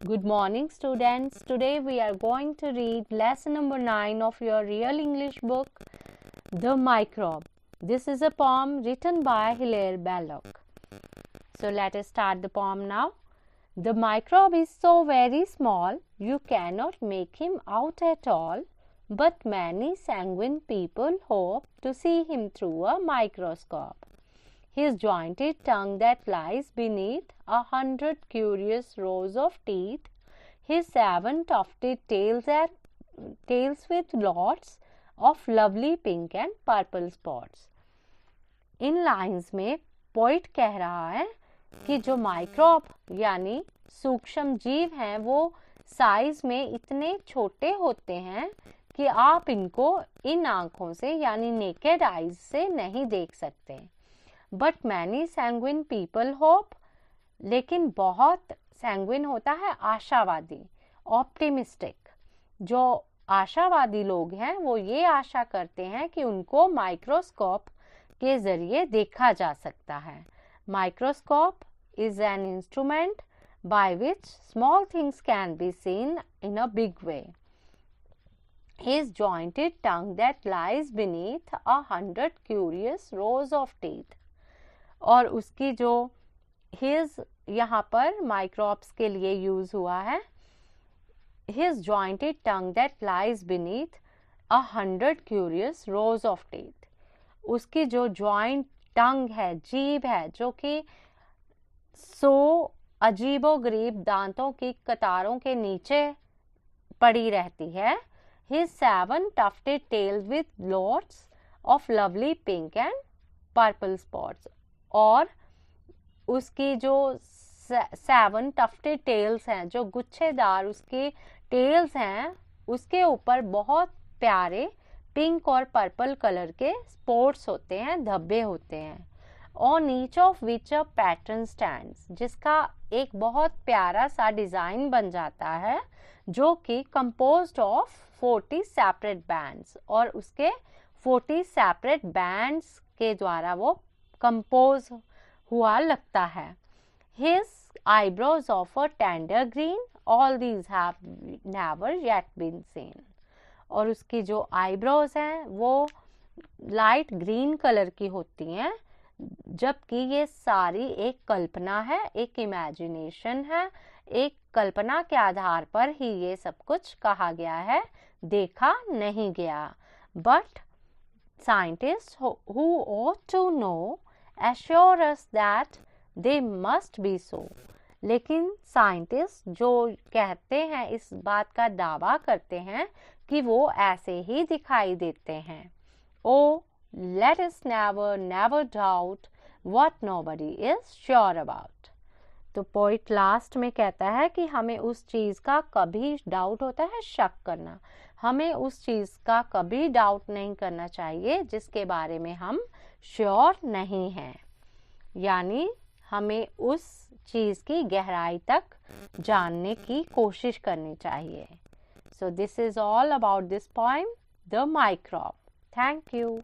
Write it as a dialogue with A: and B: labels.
A: Good morning, students. Today we are going to read lesson number 9 of your Real English book, The Microbe. This is a poem written by Hilaire Belloc. So let us start the poem now. The microbe is so very small, you cannot make him out at all, but many sanguine people hope to see him through a microscope. His jointed tongue that lies beneath 100 curious rows of teeth, his 7 tufted tails with lots of lovely pink and purple spots. In lines में poet कह रहा है कि जो microbe यानी सूक्ष्म जीव हैं वो साइज में इतने छोटे होते हैं कि आप इनको इन आँखों से यानी नेकेड आइज से नहीं देख सकते. But many sanguine people hope, लेकिन बहुत सैंग्विन होता है आशावादी, ऑप्टिमिस्टिक. जो आशावादी लोग हैं वो ये आशा करते हैं कि उनको माइक्रोस्कोप के जरिए देखा जा सकता है. Microscope is an instrument by which small things can be seen in a big way. His jointed tongue that lies beneath 100 curious rows of teeth. और उसकी जो his यहाँ पर माइक्रोब्स के लिए यूज हुआ है. His jointed tongue that lies beneath 100 curious rows of teeth. उसकी जो जॉइंट टंग है, जीभ है, जो कि 100 अजीबोगरीब दांतों की कतारों के नीचे पड़ी रहती है. His 7 tufted tails with lots of lovely pink and purple spots. और उसकी जो 7 tufted tails हैं, जो गुच्छेदार उसके टेल्स हैं, उसके ऊपर बहुत प्यारे पिंक और पर्पल कलर के स्पॉट्स होते हैं, धब्बे होते हैं. On each of which a pattern stands, जिसका एक बहुत प्यारा सा डिज़ाइन बन जाता है जो कि composed of 40 separate bands, और उसके 40 separate bands के द्वारा वो compose हुआ लगता है. His eyebrows of a tender green, all these have never yet been seen. और उसकी जो eyebrows हैं वो लाइट ग्रीन कलर की होती हैं, जबकि ये सारी एक कल्पना है, एक इमेजिनेशन है. एक कल्पना के आधार पर ही ये सब कुछ कहा गया है, देखा नहीं गया. But scientist who ought to know assure us that they must be so. लेकिन साइंटिस्ट जो कहते हैं, इस बात का दावा करते हैं कि वो ऐसे ही दिखाई देते हैं. Oh, let us never doubt what nobody is sure about. तो पोइट लास्ट में कहता है कि हमें उस चीज़ का कभी डाउट होता है, शक करना. हमें उस चीज़ का कभी डाउट नहीं करना चाहिए जिसके बारे में हम श्योर नहीं हैं, यानी हमें उस चीज़ की गहराई तक जानने की कोशिश करनी चाहिए. So this is all about this poem, The Microbe. Thank you.